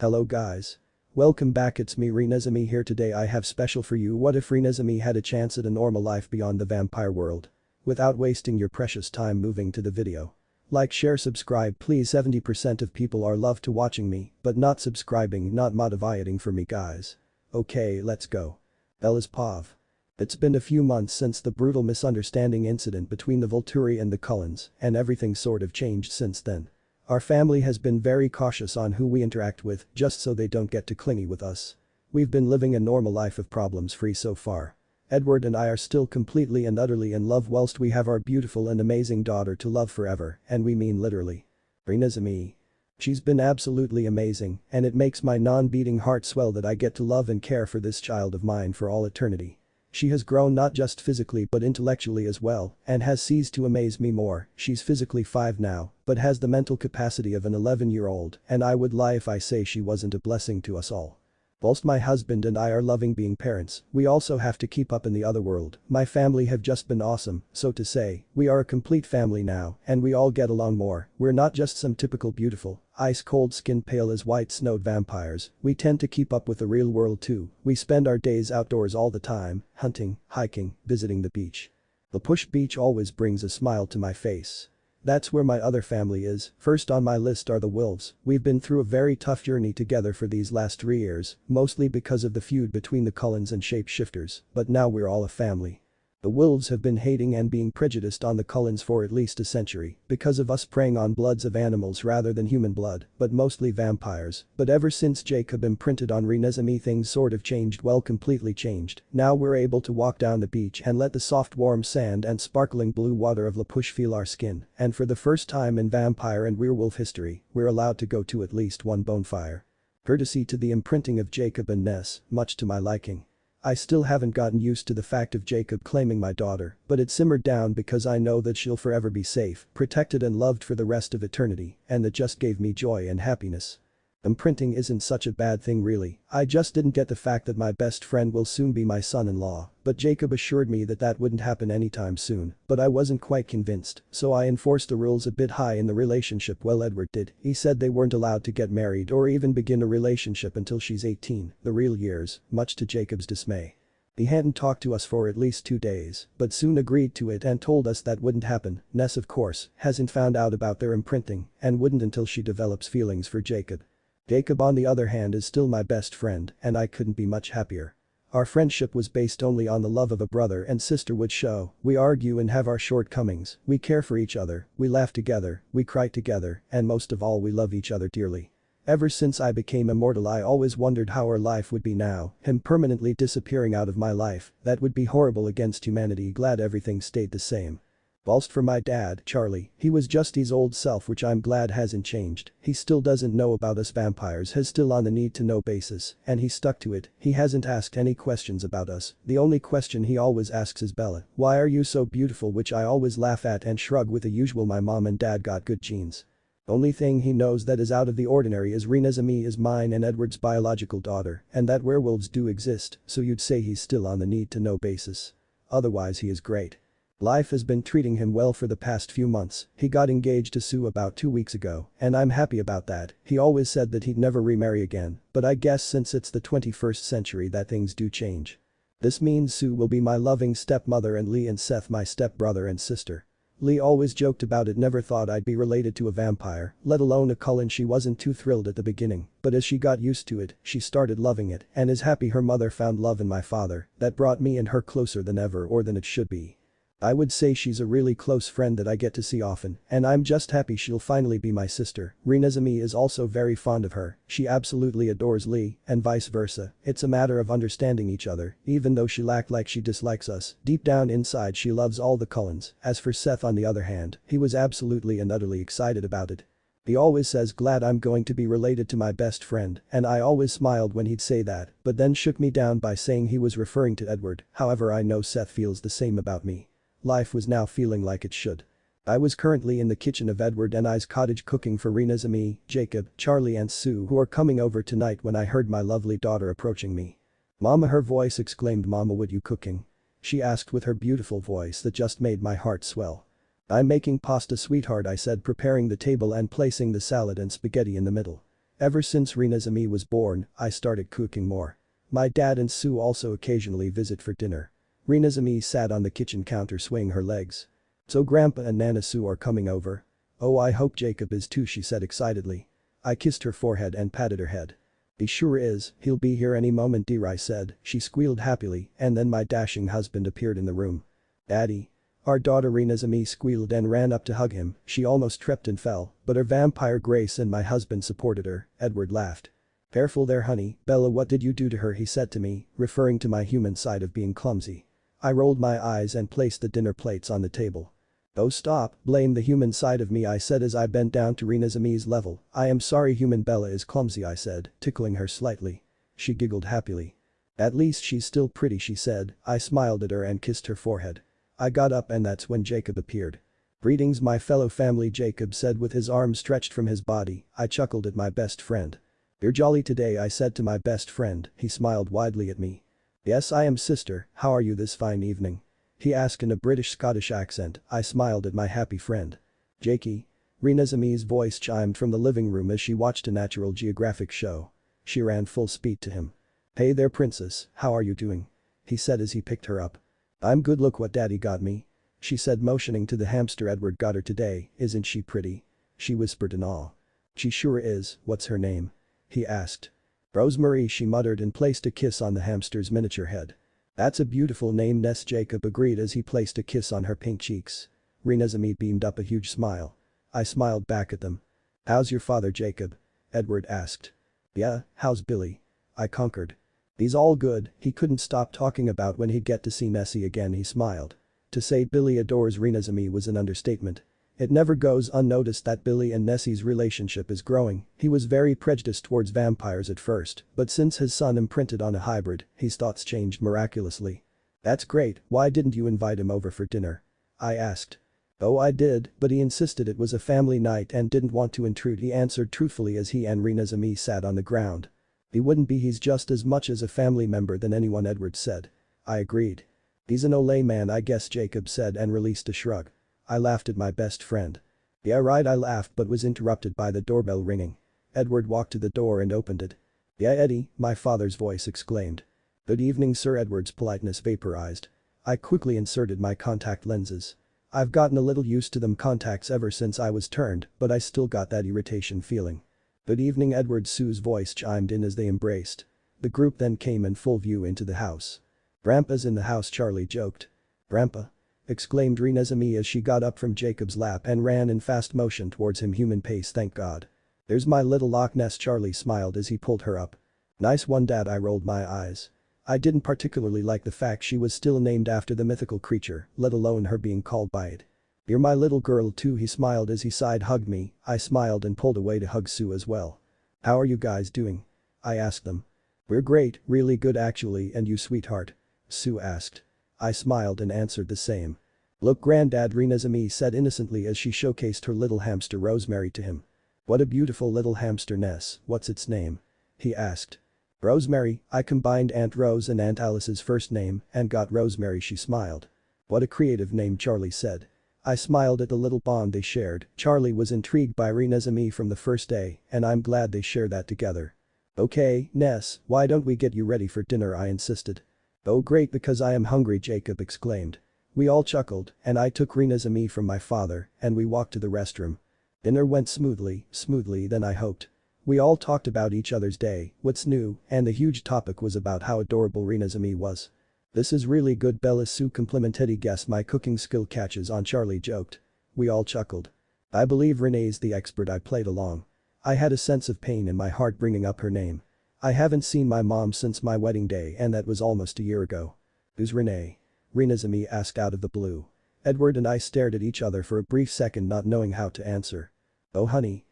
Hello guys. Welcome back, it's me Renesmee here. Today I have special for you. What if Renesmee had a chance at a normal life beyond the vampire world? Without wasting your precious time, moving to the video. Like, share, subscribe please. 70% of people are love to watching me, but not subscribing, not motivating for me guys. Okay, let's go. Bella's Pav. It's been a few months since the brutal misunderstanding incident between the Volturi and the Cullens, and everything sort of changed since then. Our family has been very cautious on who we interact with, just so they don't get too clingy with us. We've been living a normal life of problems free so far. Edward and I are still completely and utterly in love, whilst we have our beautiful and amazing daughter to love forever, and we mean literally. Renesmee. She's been absolutely amazing, and it makes my non-beating heart swell that I get to love and care for this child of mine for all eternity. She has grown not just physically but intellectually as well, and has ceased to amaze me more. She's physically 5 now, but has the mental capacity of an 11-year-old, and I would lie if I say she wasn't a blessing to us all. Whilst my husband and I are loving being parents, we also have to keep up in the other world. My family have just been awesome, so to say. We are a complete family now, and we all get along more. We're not just some typical beautiful, ice-cold skin pale as white snowed vampires. We tend to keep up with the real world too. We spend our days outdoors all the time, hunting, hiking, visiting the beach. The Push Beach always brings a smile to my face. That's where my other family is. First on my list are the Wolves. We've been through a very tough journey together for these last 3 years, mostly because of the feud between the Cullens and Shapeshifters, but now we're all a family. The Wolves have been hating and being prejudiced on the Cullens for at least a century, because of us preying on bloods of animals rather than human blood, but mostly vampires. But ever since Jacob imprinted on Renesmee, things sort of changed, well, completely changed. Now we're able to walk down the beach and let the soft warm sand and sparkling blue water of La Push feel our skin, and for the first time in vampire and werewolf history, we're allowed to go to at least one bonfire. Courtesy to the imprinting of Jacob and Ness, much to my liking. I still haven't gotten used to the fact of Jacob claiming my daughter, but it simmered down because I know that she'll forever be safe, protected and loved for the rest of eternity, and that just gave me joy and happiness. Imprinting isn't such a bad thing really. I just didn't get the fact that my best friend will soon be my son-in-law, but Jacob assured me that that wouldn't happen anytime soon, but I wasn't quite convinced, so I enforced the rules a bit high in the relationship. Well, Edward did. He said they weren't allowed to get married or even begin a relationship until she's 18, the real years, much to Jacob's dismay. He hadn't talked to us for at least 2 days, but soon agreed to it and told us that wouldn't happen. Ness, of course, hasn't found out about their imprinting and wouldn't until she develops feelings for Jacob. Jacob, on the other hand, is still my best friend, and I couldn't be much happier. Our friendship was based only on the love of a brother and sister would show. We argue and have our shortcomings, we care for each other, we laugh together, we cry together, and most of all we love each other dearly. Ever since I became immortal, I always wondered how our life would be now, him permanently disappearing out of my life. That would be horrible against humanity. Glad everything stayed the same. Whilst for my dad, Charlie, he was just his old self, which I'm glad hasn't changed. He still doesn't know about us vampires, has still on the need to know basis, and he stuck to it. He hasn't asked any questions about us. The only question he always asks is, Bella, why are you so beautiful, which I always laugh at and shrug with the usual, my mom and dad got good genes. Only thing he knows that is out of the ordinary is Renesmee is mine and Edward's biological daughter, and that werewolves do exist, so you'd say he's still on the need to know basis. Otherwise he is great. Life has been treating him well for the past few months. He got engaged to Sue about 2 weeks ago, and I'm happy about that. He always said that he'd never remarry again, but I guess since it's the 21st century that things do change. This means Sue will be my loving stepmother and Lee and Seth my stepbrother and sister. Lee always joked about it, never thought I'd be related to a vampire, let alone a Cullen. She wasn't too thrilled at the beginning, but as she got used to it, she started loving it and is happy her mother found love in my father. That brought me and her closer than ever, or than it should be. I would say she's a really close friend that I get to see often, and I'm just happy she'll finally be my sister. Renesmee is also very fond of her. She absolutely adores Lee, and vice versa. It's a matter of understanding each other. Even though she'll act like she dislikes us, deep down inside she loves all the Cullens. As for Seth, on the other hand, he was absolutely and utterly excited about it. He always says, glad I'm going to be related to my best friend, and I always smiled when he'd say that, but then shook me down by saying he was referring to Edward. However, I know Seth feels the same about me. Life was now feeling like it should. I was currently in the kitchen of Edward and I's cottage cooking for Renesmee, Jacob, Charlie and Sue, who are coming over tonight, when I heard my lovely daughter approaching me. Mama, her voice exclaimed. Mama, what you cooking? She asked with her beautiful voice that just made my heart swell. I'm making pasta, sweetheart, I said, preparing the table and placing the salad and spaghetti in the middle. Ever since Renesmee was born, I started cooking more. My dad and Sue also occasionally visit for dinner. Renesmee sat on the kitchen counter swaying her legs. So Grandpa and Nana Sue are coming over? Oh, I hope Jacob is too, she said excitedly. I kissed her forehead and patted her head. He sure is, he'll be here any moment dear, I said. She squealed happily and then my dashing husband appeared in the room. Daddy. Our daughter Renesmee squealed and ran up to hug him. She almost tripped and fell, but her vampire Grace and my husband supported her. Edward laughed. Careful there honey, Bella, what did you do to her, he said to me, referring to my human side of being clumsy. I rolled my eyes and placed the dinner plates on the table. Oh stop, blame the human side of me, I said as I bent down to Renesmee's level. I am sorry human Bella is clumsy, I said, tickling her slightly. She giggled happily. At least she's still pretty, she said. I smiled at her and kissed her forehead. I got up and that's when Jacob appeared. Greetings my fellow family, Jacob said with his arms stretched from his body. I chuckled at my best friend. You're jolly today, I said to my best friend. He smiled widely at me. Yes I am sister, how are you this fine evening? He asked in a British-Scottish accent. I smiled at my happy friend. Jakey. Renesmee's voice chimed from the living room as she watched a Natural Geographic show. She ran full speed to him. Hey there princess, how are you doing? He said as he picked her up. I'm good, look what daddy got me. She said motioning to the hamster Edward got her today. Isn't she pretty? She whispered in awe. She sure is, what's her name? He asked. Rosemary, she muttered and placed a kiss on the hamster's miniature head. That's a beautiful name, Ness, Jacob agreed as he placed a kiss on her pink cheeks. Renesmee beamed up a huge smile. I smiled back at them. How's your father, Jacob? Edward asked. Yeah, how's Billy? I concurred. He's all good, he couldn't stop talking about when he'd get to see Nessie again, he smiled. To say Billy adores Renesmee was an understatement. It never goes unnoticed that Billy and Nessie's relationship is growing. He was very prejudiced towards vampires at first, but since his son imprinted on a hybrid, his thoughts changed miraculously. That's great, why didn't you invite him over for dinner? I asked. Oh I did, but he insisted it was a family night and didn't want to intrude, he answered truthfully as he and Renesmee sat on the ground. He wouldn't be, he's just as much as a family member than anyone, Edward said. I agreed. He's an Olay man I guess, Jacob said and released a shrug. I laughed at my best friend. Yeah right, I laughed but was interrupted by the doorbell ringing. Edward walked to the door and opened it. Yeah Eddie, my father's voice exclaimed. Good evening sir, Edward's politeness vaporized. I quickly inserted my contact lenses. I've gotten a little used to them contacts ever since I was turned, but I still got that irritation feeling. Good evening Edward, Sue's voice chimed in as they embraced. The group then came in full view into the house. Grandpa's in the house, Charlie joked. Grandpa? Exclaimed Renesmee as she got up from Jacob's lap and ran in fast motion towards him, human pace, thank God. There's my little Loch Ness, Charlie smiled as he pulled her up. Nice one dad, I rolled my eyes. I didn't particularly like the fact she was still named after the mythical creature, let alone her being called by it. You're my little girl too, he smiled as he side hugged me. I smiled and pulled away to hug Sue as well. How are you guys doing? I asked them. We're great, really good actually, and you sweetheart? Sue asked. I smiled and answered the same. Look granddad, Renesmee said innocently as she showcased her little hamster Rosemary to him. What a beautiful little hamster, Ness, what's its name? He asked. Rosemary, I combined Aunt Rose and Aunt Alice's first name and got Rosemary, she smiled. What a creative name, Charlie said. I smiled at the little bond they shared. Charlie was intrigued by Renesmee from the first day and I'm glad they share that together. Okay, Ness, why don't we get you ready for dinner, I insisted. Oh great, because I am hungry, Jacob exclaimed. We all chuckled and I took Renesmee from my father and we walked to the restroom. Dinner went smoothly than I hoped. We all talked about each other's day, what's new, and the huge topic was about how adorable Renesmee was. This is really good, Bella Sue complimented. He guessed my cooking skill catches on, Charlie joked. We all chuckled. I believe Renee's the expert, I played along. I had a sense of pain in my heart bringing up her name. I haven't seen my mom since my wedding day and that was almost a year ago. Who's Renee? Renesmee asked out of the blue. Edward and I stared at each other for a brief second, not knowing how to answer. Oh honey.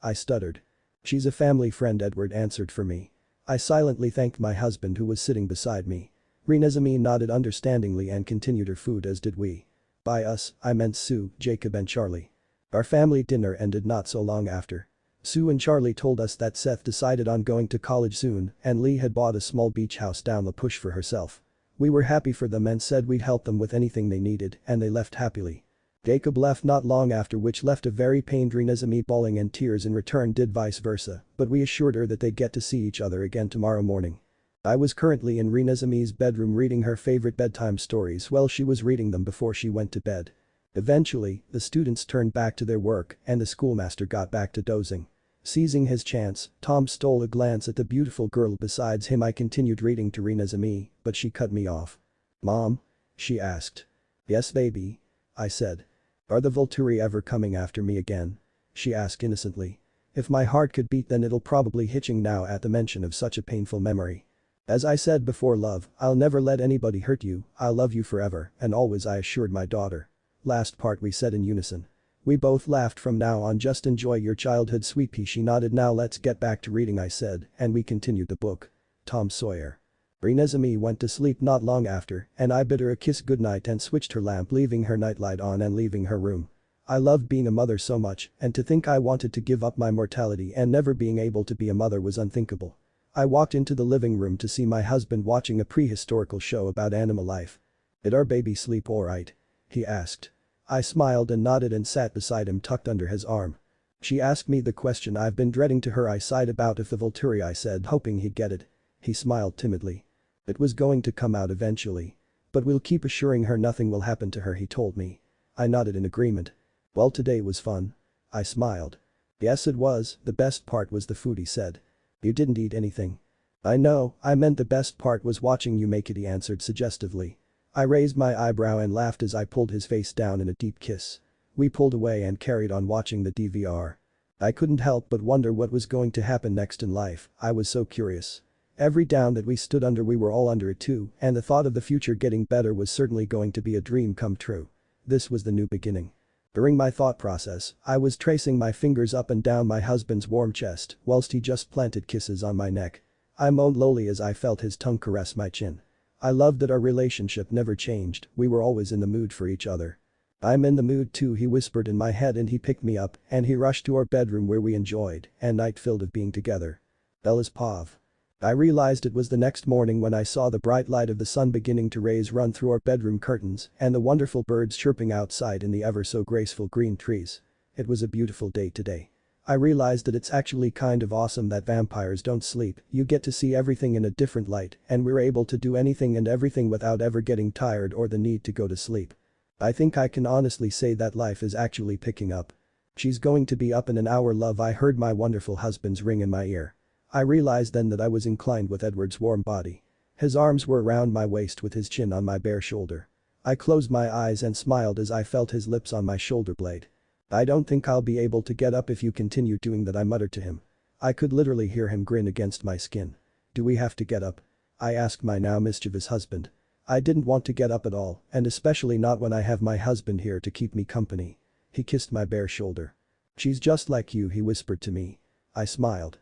I stuttered. She's a family friend, Edward answered for me. I silently thanked my husband who was sitting beside me. Renesmee nodded understandingly and continued her food, as did we. By us, I meant Sue, Jacob and Charlie. Our family dinner ended not so long after. Sue and Charlie told us that Seth decided on going to college soon and Lee had bought a small beach house down the push for herself. We were happy for them and said we'd help them with anything they needed and they left happily. Jacob left not long after, which left a very pained Renesmee bawling, and tears in return did vice versa, but we assured her that they'd get to see each other again tomorrow morning. I was currently in Renesmee's bedroom reading her favorite bedtime stories while she was reading them before she went to bed. Eventually, the students turned back to their work and the schoolmaster got back to dozing. Seizing his chance, Tom stole a glance at the beautiful girl beside him. I continued reading to Renesmee, but she cut me off. "Mom?" she asked. "Yes, baby," I said. "Are the Volturi ever coming after me again?" she asked innocently. If my heart could beat, then it'll probably hitching now at the mention of such a painful memory. As I said before, love, I'll never let anybody hurt you, I'll love you forever and always, I assured my daughter. Last part we said in unison. We both laughed. "From now on just enjoy your childhood, sweet pea," she nodded. "Now let's get back to reading," I said, and we continued the book. Tom Sawyer. Renesmee went to sleep not long after, and I bid her a kiss goodnight and switched her lamp, leaving her nightlight on and leaving her room. I loved being a mother so much, and to think I wanted to give up my mortality and never being able to be a mother was unthinkable. I walked into the living room to see my husband watching a prehistorical show about animal life. "Did our baby sleep all right?" he asked. I smiled and nodded and sat beside him tucked under his arm. She asked me the question I've been dreading to her. I sighed about if the Volturi, I said, hoping he'd get it. He smiled timidly. "It was going to come out eventually. But we'll keep assuring her nothing will happen to her," he told me. I nodded in agreement. "Well, today was fun." I smiled. "Yes, it was, the best part was the food," he said. "You didn't eat anything." "I know, I meant the best part was watching you make it," he answered suggestively. I raised my eyebrow and laughed as I pulled his face down in a deep kiss. We pulled away and carried on watching the DVR. I couldn't help but wonder what was going to happen next in life. I was so curious. Every down that we stood under, we were all under it too, and the thought of the future getting better was certainly going to be a dream come true. This was the new beginning. During my thought process, I was tracing my fingers up and down my husband's warm chest whilst he just planted kisses on my neck. I moaned lowly as I felt his tongue caress my chin. I loved that our relationship never changed, we were always in the mood for each other. "I'm in the mood too," he whispered in my head, and he picked me up and he rushed to our bedroom where we enjoyed a night filled of being together. Bella's Pav. I realized it was the next morning when I saw the bright light of the sun beginning to rays run through our bedroom curtains and the wonderful birds chirping outside in the ever so graceful green trees. It was a beautiful day today. I realized that it's actually kind of awesome that vampires don't sleep. You get to see everything in a different light and we're able to do anything and everything without ever getting tired or the need to go to sleep. I think I can honestly say that life is actually picking up. "She's going to be up in an hour, love," I heard my wonderful husband's ring in my ear. I realized then that I was inclined with Edward's warm body. His arms were around my waist with his chin on my bare shoulder. I closed my eyes and smiled as I felt his lips on my shoulder blade. "I don't think I'll be able to get up if you continue doing that," I muttered to him. I could literally hear him grin against my skin. "Do we have to get up?" I asked my now mischievous husband. I didn't want to get up at all, and especially not when I have my husband here to keep me company. He kissed my bare shoulder. "She's just like you," he whispered to me. I smiled.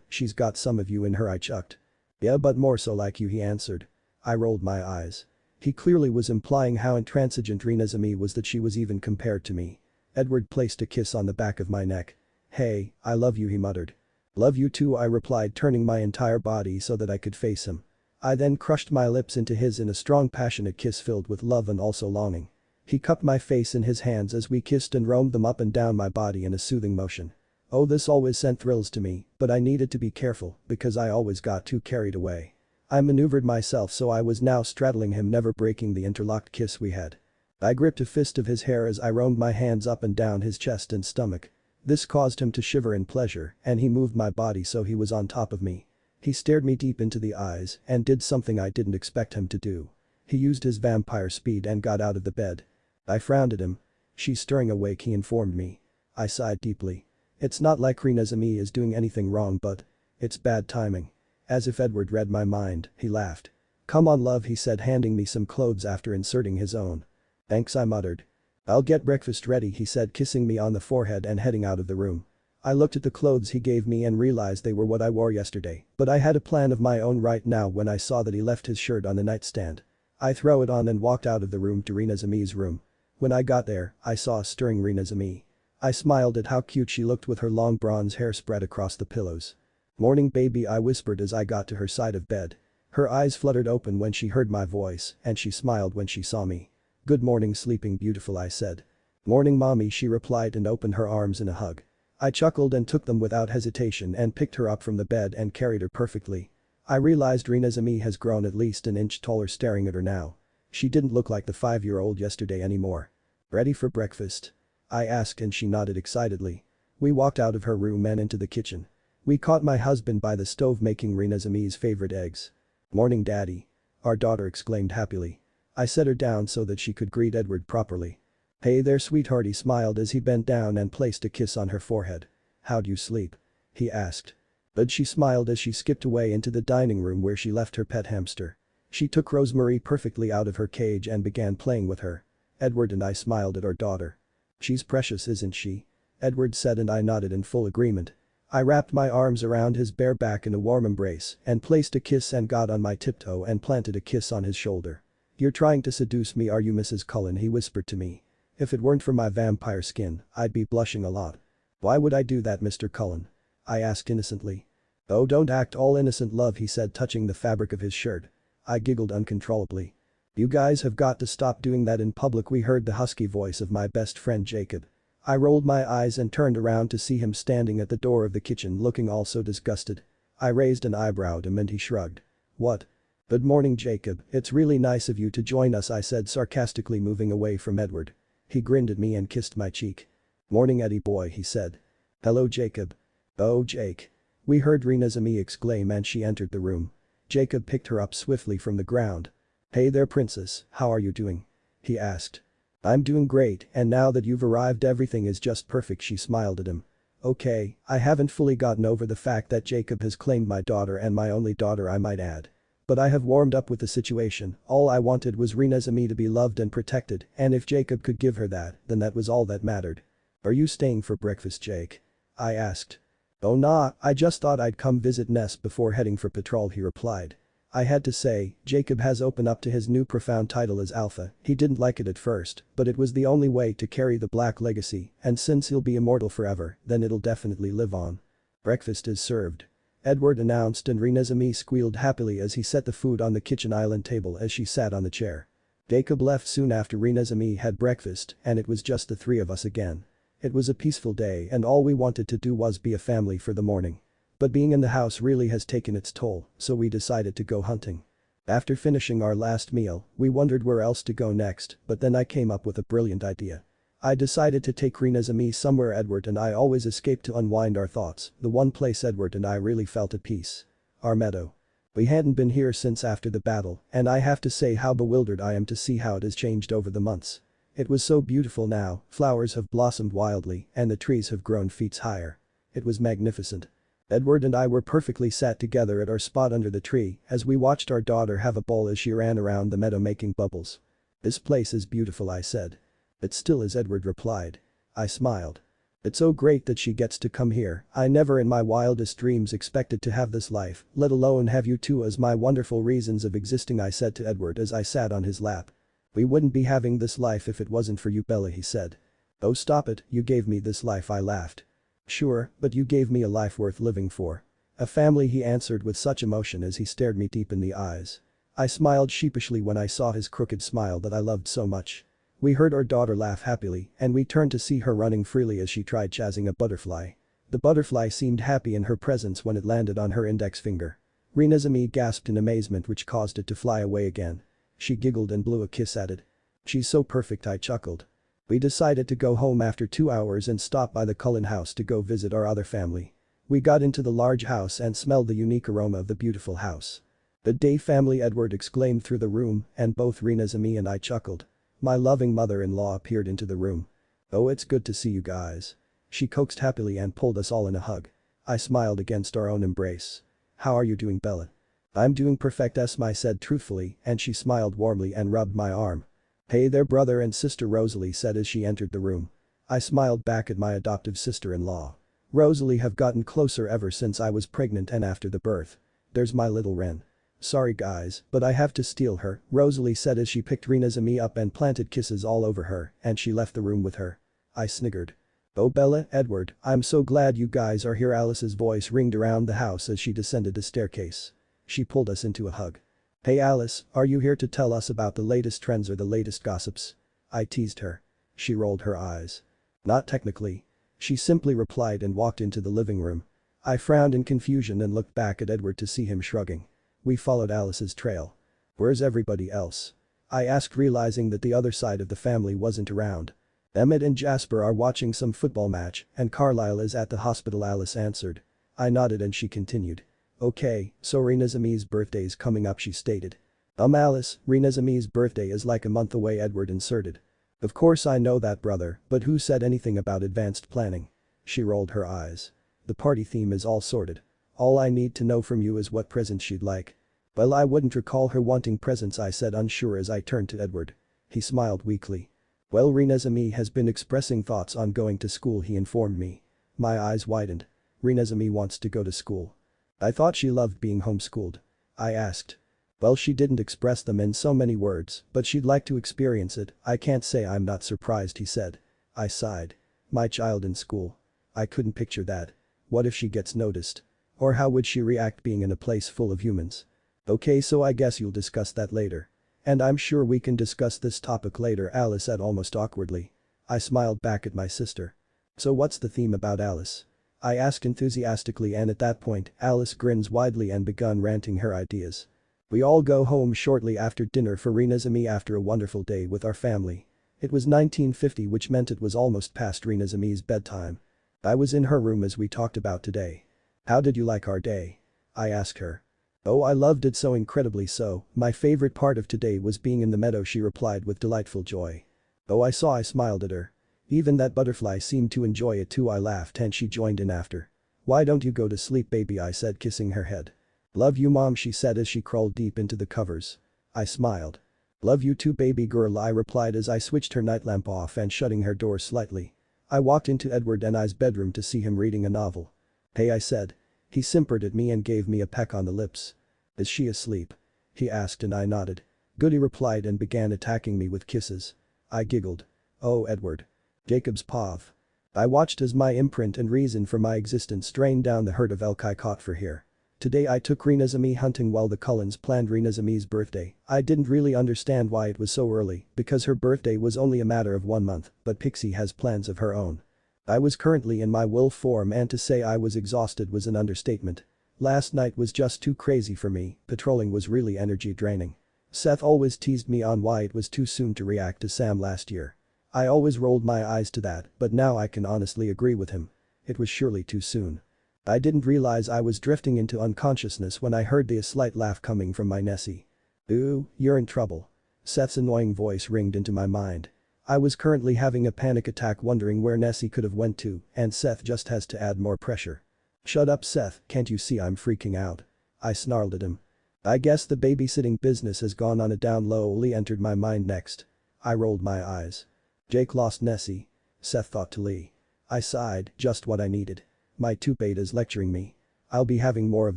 She's got some of you in her," I chucked. "Yeah, but more so like you," he answered. I rolled my eyes. He clearly was implying how intransigent Renesmee was that she was even compared to me. Edward placed a kiss on the back of my neck. "Hey, I love you," he muttered. "Love you too," I replied, turning my entire body so that I could face him. I then crushed my lips into his in a strong passionate kiss filled with love and also longing. He cupped my face in his hands as we kissed and roamed them up and down my body in a soothing motion. Oh, this always sent thrills to me, but I needed to be careful because I always got too carried away. I maneuvered myself so I was now straddling him, never breaking the interlocked kiss we had. I gripped a fist of his hair as I roamed my hands up and down his chest and stomach. This caused him to shiver in pleasure and he moved my body so he was on top of me. He stared me deep into the eyes and did something I didn't expect him to do. He used his vampire speed and got out of the bed. I frowned at him. "She's stirring awake," he informed me. I sighed deeply. It's not like Renesmee is doing anything wrong, but it's bad timing. As if Edward read my mind, he laughed. "Come on, love," he said, handing me some clothes after inserting his own. "Thanks," I muttered. "I'll get breakfast ready," he said, kissing me on the forehead and heading out of the room. I looked at the clothes he gave me and realized they were what I wore yesterday, but I had a plan of my own right now when I saw that he left his shirt on the nightstand. I threw it on and walked out of the room to Renesmee's room. When I got there, I saw a stirring Renesmee. I smiled at how cute she looked with her long bronze hair spread across the pillows. "Morning, baby," I whispered as I got to her side of bed. Her eyes fluttered open when she heard my voice and she smiled when she saw me. "Good morning, sleeping beautiful," I said. "Morning, mommy," she replied and opened her arms in a hug. I chuckled and took them without hesitation and picked her up from the bed and carried her perfectly. I realized Renesmee has grown at least an inch taller staring at her now. She didn't look like the 5-year-old yesterday anymore. "Ready for breakfast?" I asked and she nodded excitedly. We walked out of her room and into the kitchen. We caught my husband by the stove making Renesmee's favorite eggs. "Morning, Daddy," our daughter exclaimed happily. I set her down so that she could greet Edward properly. "Hey there, sweetheart," he smiled as he bent down and placed a kiss on her forehead. "How'd you sleep?" he asked. But she smiled as she skipped away into the dining room where she left her pet hamster. She took Rosemary perfectly out of her cage and began playing with her. Edward and I smiled at our daughter. "She's precious, isn't she?" Edward said and I nodded in full agreement. I wrapped my arms around his bare back in a warm embrace and placed a kiss and got on my tiptoe and planted a kiss on his shoulder. "You're trying to seduce me, are you, Mrs. Cullen?" he whispered to me. "If it weren't for my vampire skin, I'd be blushing a lot." "Why would I do that, Mr. Cullen?" I asked innocently. "Oh, don't act all innocent, love," he said, touching the fabric of his shirt. I giggled uncontrollably. "You guys have got to stop doing that in public," we heard the husky voice of my best friend Jacob. I rolled my eyes and turned around to see him standing at the door of the kitchen looking all so disgusted. I raised an eyebrow at him and he shrugged. "What?" "Good morning, Jacob, it's really nice of you to join us," I said sarcastically, moving away from Edward. He grinned at me and kissed my cheek. "Morning, Eddie boy," he said. "Hello, Jacob." "Oh, Jake." We heard Renesmee exclaim and she entered the room. Jacob picked her up swiftly from the ground. "Hey there, princess, how are you doing?" he asked. "I'm doing great, and now that you've arrived everything is just perfect," she smiled at him. "Okay, I haven't fully gotten over the fact that Jacob has claimed my daughter, and my only daughter I might add. But I have warmed up with the situation. All I wanted was Renesmee to be loved and protected, and if Jacob could give her that, then that was all that mattered." "Are you staying for breakfast, Jake?" I asked. "Oh nah, I just thought I'd come visit Ness before heading for patrol," he replied. I had to say, Jacob has opened up to his new profound title as Alpha. He didn't like it at first, but it was the only way to carry the Black legacy, and since he'll be immortal forever, then it'll definitely live on. "Breakfast is served," Edward announced, and Renesmee squealed happily as he set the food on the kitchen island table as she sat on the chair. Jacob left soon after Renesmee had breakfast, and it was just the three of us again. It was a peaceful day and all we wanted to do was be a family for the morning. But being in the house really has taken its toll, so we decided to go hunting. After finishing our last meal, we wondered where else to go next, but then I came up with a brilliant idea. I decided to take Renesmee somewhere Edward and I always escaped to unwind our thoughts, the one place Edward and I really felt at peace. Our meadow. We hadn't been here since after the battle, and I have to say how bewildered I am to see how it has changed over the months. It was so beautiful now, flowers have blossomed wildly and the trees have grown feet higher. It was magnificent. Edward and I were perfectly sat together at our spot under the tree as we watched our daughter have a ball as she ran around the meadow making bubbles. "This place is beautiful," I said. "It still is," Edward replied. I smiled. "It's so great that she gets to come here. I never in my wildest dreams expected to have this life, let alone have you two as my wonderful reasons of existing," I said to Edward as I sat on his lap. "We wouldn't be having this life if it wasn't for you, Bella," he said. "Oh, stop it, you gave me this life," I laughed. "Sure, but you gave me a life worth living for. A family," he answered with such emotion as he stared me deep in the eyes. I smiled sheepishly when I saw his crooked smile that I loved so much. We heard our daughter laugh happily and we turned to see her running freely as she tried chasing a butterfly. The butterfly seemed happy in her presence when it landed on her index finger. Renesmee gasped in amazement which caused it to fly away again. She giggled and blew a kiss at it. "She's so perfect," I chuckled. We decided to go home after 2 hours and stop by the Cullen house to go visit our other family. We got into the large house and smelled the unique aroma of the beautiful house. "Good day, family," Edward exclaimed through the room, and both Renesmee and I chuckled. My loving mother-in-law appeared into the room. "Oh, it's good to see you guys." She coaxed happily and pulled us all in a hug. I smiled against our own embrace. "How are you doing, Bella?" "I'm doing perfect," I said truthfully, and she smiled warmly and rubbed my arm. "Hey there, brother and sister," Rosalie said as she entered the room. I smiled back at my adoptive sister-in-law. Rosalie have gotten closer ever since I was pregnant and after the birth. "There's my little Ren. Sorry guys, but I have to steal her," Rosalie said as she picked Renesmee up and planted kisses all over her, and she left the room with her. I sniggered. "Oh Bella, Edward, I'm so glad you guys are here," Alice's voice ringed around the house as she descended the staircase. She pulled us into a hug. "Hey Alice, are you here to tell us about the latest trends or the latest gossips?" I teased her. She rolled her eyes. Not technically. She simply replied and walked into the living room. I frowned in confusion and looked back at Edward to see him shrugging. We followed Alice's trail. Where's everybody else? I asked, realizing that the other side of the family wasn't around. Emmett and Jasper are watching some football match and Carlisle is at the hospital, Alice answered. I nodded and she continued. Okay, so Renesmee's birthday's coming up, she stated. Alice, Renesmee's birthday is like a month away, Edward inserted. Of course I know that, brother, but who said anything about advanced planning? She rolled her eyes. The party theme is all sorted. All I need to know from you is what presents she'd like. Well, I wouldn't recall her wanting presents, I said, unsure as I turned to Edward. He smiled weakly. Well, Renesmee has been expressing thoughts on going to school, he informed me. My eyes widened. Renesmee wants to go to school. I thought she loved being homeschooled. I asked. Well, she didn't express them in so many words, but she'd like to experience it. I can't say I'm not surprised, he said. I sighed. My child in school. I couldn't picture that. What if she gets noticed? Or how would she react being in a place full of humans? Okay, so I guess you'll discuss that later. And I'm sure we can discuss this topic later, Alice said almost awkwardly. I smiled back at my sister. So what's the theme about, Alice? I asked enthusiastically, and at that point, Alice grins widely and begun ranting her ideas. We all go home shortly after dinner for Renesmee after a wonderful day with our family. It was 1950, which meant it was almost past Renesmee's bedtime. I was in her room as we talked about today. How did you like our day? I asked her. Oh, I loved it so incredibly so, my favorite part of today was being in the meadow, she replied with delightful joy. Oh, I smiled at her. Even that butterfly seemed to enjoy it too, I laughed and she joined in after. Why don't you go to sleep, baby, I said, kissing her head. Love you, mom, she said as she crawled deep into the covers. I smiled. Love you too, baby girl, I replied as I switched her nightlamp off and shutting her door slightly. I walked into Edward and I's bedroom to see him reading a novel. Hey, I said. He simpered at me and gave me a peck on the lips. Is she asleep? He asked and I nodded. Good, he replied and began attacking me with kisses. I giggled. Oh, Edward. Jacob's pav. I watched as my imprint and reason for my existence drained down the herd of elk I caught for here. Today I took Renesmee hunting while the Cullens planned Renesmee's birthday. I didn't really understand why it was so early, because her birthday was only a matter of 1 month, but Pixie has plans of her own. I was currently in my wolf form and to say I was exhausted was an understatement. Last night was just too crazy for me, patrolling was really energy draining. Seth always teased me on why it was too soon to react to Sam last year. I always rolled my eyes to that, but now I can honestly agree with him. It was surely too soon. I didn't realize I was drifting into unconsciousness when I heard the slight laugh coming from my Nessie. Ooh, you're in trouble. Seth's annoying voice ringed into my mind. I was currently having a panic attack wondering where Nessie could have went to, and Seth just has to add more pressure. Shut up, Seth, can't you see I'm freaking out? I snarled at him. I guess the babysitting business has gone on a down low, Lee entered my mind next. I rolled my eyes. Jake lost Nessie. Seth thought to Lee. I sighed, just what I needed. My two-bait is lecturing me. I'll be having more of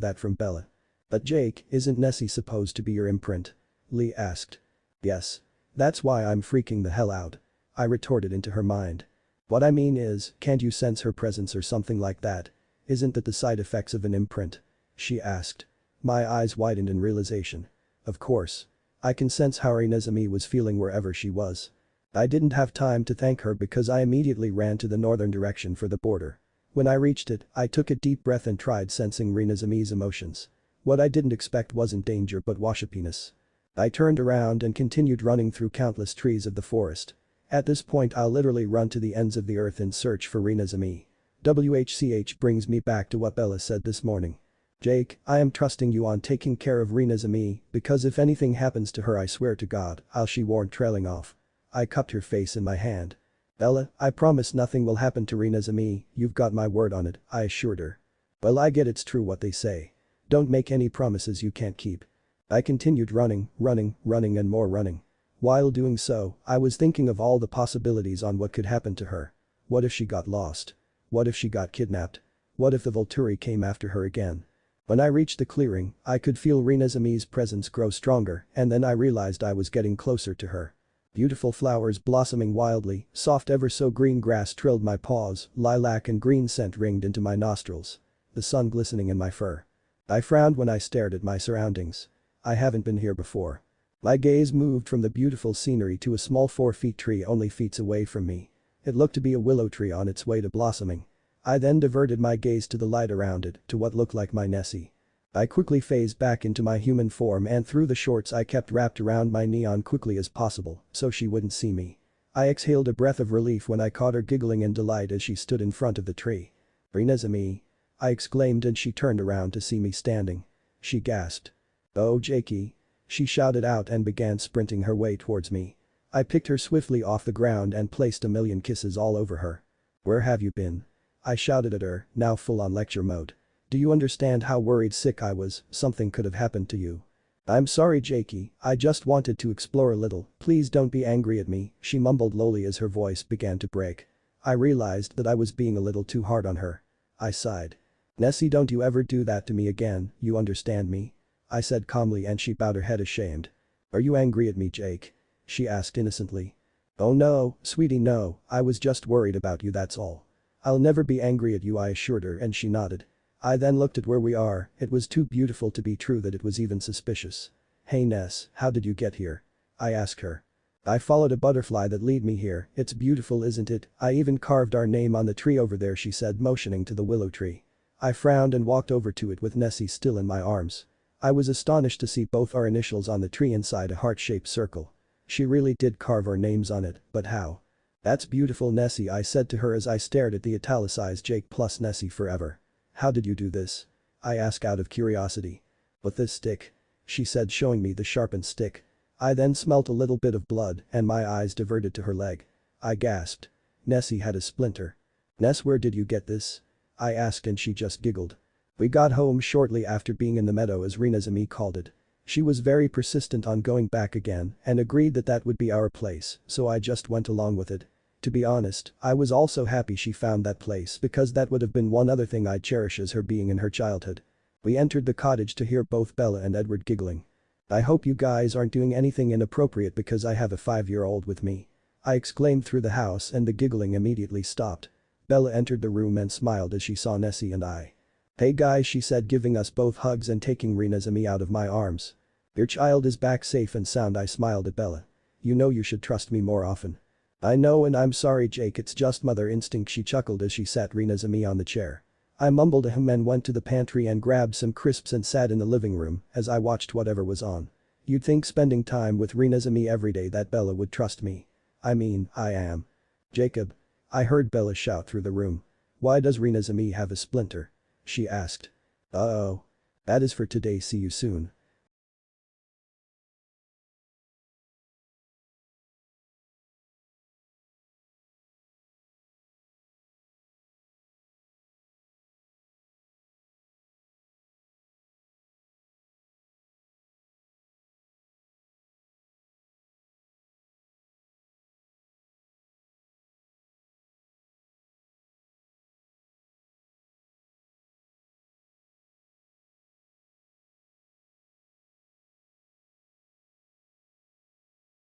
that from Bella. But Jake, isn't Nessie supposed to be your imprint? Lee asked. Yes. That's why I'm freaking the hell out. I retorted into her mind. What I mean is, can't you sense her presence or something like that? Isn't that the side effects of an imprint? She asked. My eyes widened in realization. Of course. I can sense how Renesmee was feeling wherever she was. I didn't have time to thank her because I immediately ran to the northern direction for the border. When I reached it, I took a deep breath and tried sensing Renesmee's emotions. What I didn't expect wasn't danger but worshippiness. I turned around and continued running through countless trees of the forest. At this point I'll literally run to the ends of the earth in search for Renesmee. WHCH brings me back to what Bella said this morning. Jake, I am trusting you on taking care of Renesmee because if anything happens to her I swear to God, she warned, trailing off. I cupped her face in my hand. Bella, I promise nothing will happen to Renesmee, you've got my word on it, I assured her. Well, I get it's true what they say. Don't make any promises you can't keep. I continued running and more running. While doing so, I was thinking of all the possibilities on what could happen to her. What if she got lost? What if she got kidnapped? What if the Volturi came after her again? When I reached the clearing, I could feel Renesmee's presence grow stronger and then I realized I was getting closer to her. Beautiful flowers blossoming wildly, soft ever so green grass trilled my paws, lilac and green scent ringed into my nostrils. The sun glistening in my fur. I frowned when I stared at my surroundings. I haven't been here before. My gaze moved from the beautiful scenery to a small 4 feet tree only feet away from me. It looked to be a willow tree on its way to blossoming. I then diverted my gaze to the light around it, to what looked like my Nessie. I quickly phased back into my human form and threw the shorts I kept wrapped around my knee on quickly as possible, so she wouldn't see me. I exhaled a breath of relief when I caught her giggling in delight as she stood in front of the tree. "Renesmee," I exclaimed and she turned around to see me standing. She gasped. "Oh Jakey." She shouted out and began sprinting her way towards me. I picked her swiftly off the ground and placed a million kisses all over her. "Where have you been?" I shouted at her, now full on lecture mode. "Do you understand how worried sick I was, something could have happened to you?" "I'm sorry Jakey, I just wanted to explore a little, please don't be angry at me," she mumbled lowly as her voice began to break. I realized that I was being a little too hard on her. I sighed. "Nessie, don't you ever do that to me again, you understand me?" I said calmly and she bowed her head ashamed. "Are you angry at me, Jake?" she asked innocently. "Oh no, sweetie no, I was just worried about you that's all. I'll never be angry at you," I assured her and she nodded. I then looked at where we are, it was too beautiful to be true that it was even suspicious. "Hey Ness, how did you get here?" I asked her. "I followed a butterfly that led me here, it's beautiful isn't it, I even carved our name on the tree over there," she said motioning to the willow tree. I frowned and walked over to it with Nessie still in my arms. I was astonished to see both our initials on the tree inside a heart-shaped circle. She really did carve our names on it, but how? "That's beautiful Nessie," I said to her as I stared at the italicized Jake plus Nessie forever. "How did you do this?" I asked out of curiosity. "With this stick," she said showing me the sharpened stick. I then smelt a little bit of blood and my eyes diverted to her leg. I gasped. Nessie had a splinter. "Ness, where did you get this?" I asked and she just giggled. "We got home shortly after being in the meadow," as Renesmee called it. She was very persistent on going back again and agreed that that would be our place, so I just went along with it. To be honest, I was also happy she found that place because that would have been one other thing I'd cherish as her being in her childhood. We entered the cottage to hear both Bella and Edward giggling. "I hope you guys aren't doing anything inappropriate because I have a 5-year-old with me," I exclaimed through the house and the giggling immediately stopped. Bella entered the room and smiled as she saw Nessie and I. "Hey guys," she said giving us both hugs and taking Renesmee out of my arms. "Your child is back safe and sound," I smiled at Bella. "You know you should trust me more often." "I know and I'm sorry Jake, it's just mother instinct," she chuckled as she sat Renesmee on the chair. I mumbled a hymn and went to the pantry and grabbed some crisps and sat in the living room as I watched whatever was on. You'd think spending time with Renesmee every day that Bella would trust me. I mean, I am. "Jacob." I heard Bella shout through the room. "Why does Renesmee have a splinter?" she asked. "Uh-oh. That is for today, see you soon."